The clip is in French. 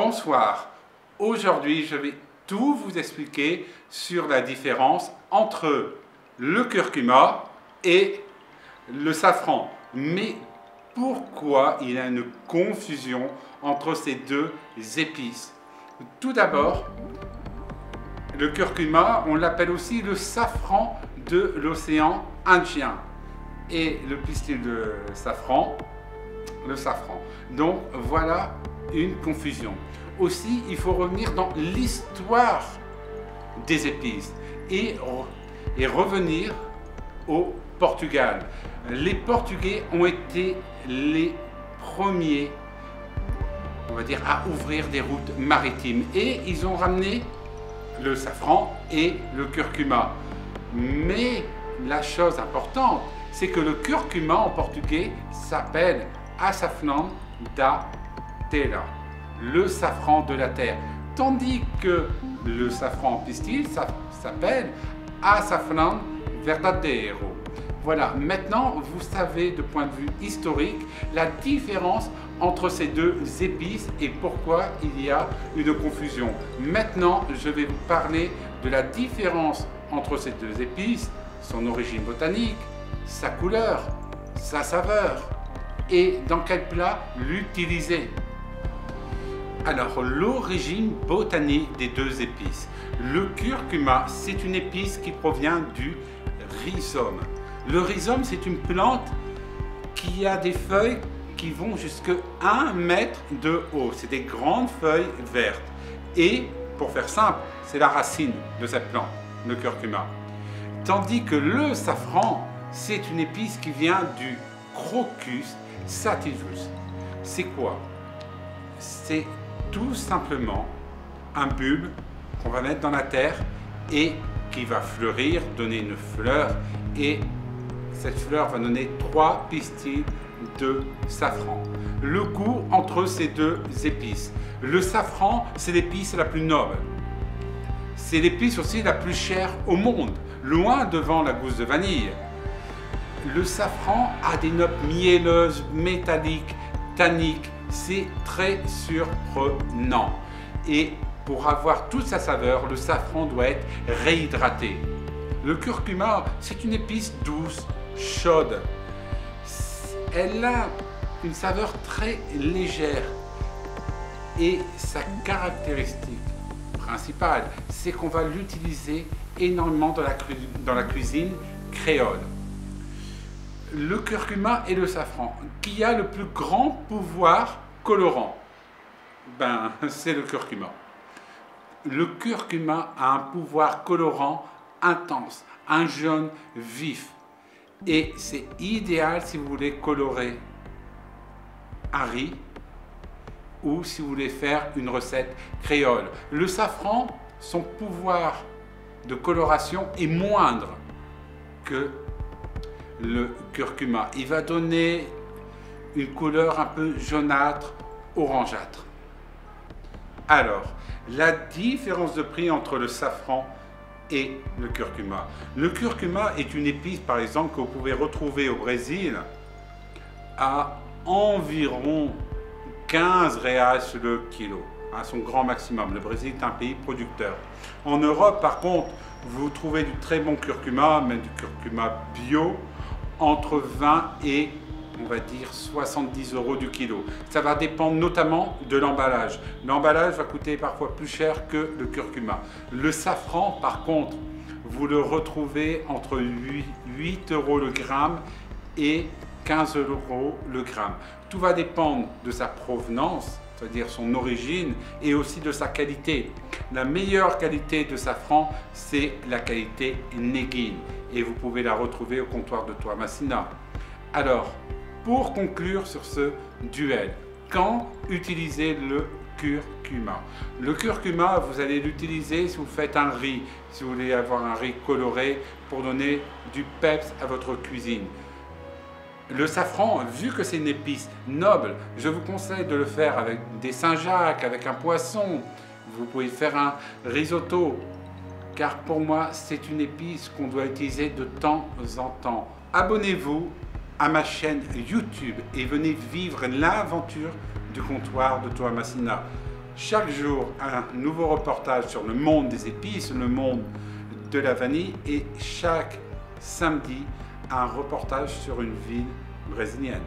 Bonsoir, aujourd'hui je vais tout vous expliquer sur la différence entre le curcuma et le safran. Mais pourquoi il y a une confusion entre ces deux épices? Tout d'abord, le curcuma, on l'appelle aussi le safran de l'océan Indien et le pistil de safran, le safran. Donc voilà une confusion. Aussi, il faut revenir dans l'histoire des épices et revenir au Portugal. Les Portugais ont été les premiers, on va dire, à ouvrir des routes maritimes et ils ont ramené le safran et le curcuma. Mais la chose importante, c'est que le curcuma en portugais s'appelle açafrão da terra, le safran de la terre, tandis que le safran en pistil s'appelle açafrão verdadeiro. Voilà, maintenant vous savez de point de vue historique la différence entre ces deux épices et pourquoi il y a une confusion. Maintenant, je vais vous parler de la différence entre ces deux épices, son origine botanique, sa couleur, sa saveur et dans quel plat l'utiliser. Alors, l'origine botanique des deux épices. Le curcuma, c'est une épice qui provient du rhizome. Le rhizome, c'est une plante qui a des feuilles qui vont jusqu'à 1 mètre de haut. C'est des grandes feuilles vertes. Et, pour faire simple, c'est la racine de cette plante, le curcuma. Tandis que le safran, c'est une épice qui vient du Crocus sativus. C'est quoi? C'est tout simplement un bulbe qu'on va mettre dans la terre et qui va fleurir, donner une fleur, et cette fleur va donner 3 pistils de safran. Le goût entre ces deux épices. Le safran, c'est l'épice la plus noble. C'est l'épice aussi la plus chère au monde, loin devant la gousse de vanille. Le safran a des notes mielleuses, métalliques, tanniques. C'est très surprenant. Et pour avoir toute sa saveur, le safran doit être réhydraté. Le curcuma, c'est une épice douce, chaude. Elle a une saveur très légère. Et sa caractéristique principale, c'est qu'on va l'utiliser énormément dans la cuisine créole. Le curcuma et le safran, qui a le plus grand pouvoir colorant? Ben, c'est le curcuma. Le curcuma a un pouvoir colorant intense, un jaune vif. Et c'est idéal si vous voulez colorer un riz ou si vous voulez faire une recette créole. Le safran, son pouvoir de coloration est moindre que le curcuma. Il va donner une couleur un peu jaunâtre, orangeâtre. Alors, la différence de prix entre le safran et le curcuma. Le curcuma est une épice, par exemple, que vous pouvez retrouver au Brésil à environ 15 reais le kilo, à son grand maximum. Le Brésil est un pays producteur. En Europe, par contre, vous trouvez du très bon curcuma, même du curcuma bio, entre 20 et, on va dire, 70 € du kilo. Ça va dépendre notamment de l'emballage. L'emballage va coûter parfois plus cher que le curcuma. Le safran, par contre, vous le retrouvez entre 8 € le gramme et 15 € le gramme. Tout va dépendre de sa provenance, c'est-à-dire son origine, et aussi de sa qualité. La meilleure qualité de safran, c'est la qualité Neguine, et vous pouvez la retrouver au comptoir de Toamasina. Alors, pour conclure sur ce duel, quand utiliser le curcuma? Le curcuma, vous allez l'utiliser si vous faites un riz, si vous voulez avoir un riz coloré pour donner du peps à votre cuisine. Le safran, vu que c'est une épice noble, je vous conseille de le faire avec des Saint-Jacques, avec un poisson. Vous pouvez faire un risotto, car pour moi, c'est une épice qu'on doit utiliser de temps en temps. Abonnez-vous à ma chaîne YouTube et venez vivre l'aventure du comptoir de Toamasina. chaque jour un nouveau reportage sur le monde des épices, le monde de la vanille, et chaque samedi un reportage sur une ville brésilienne.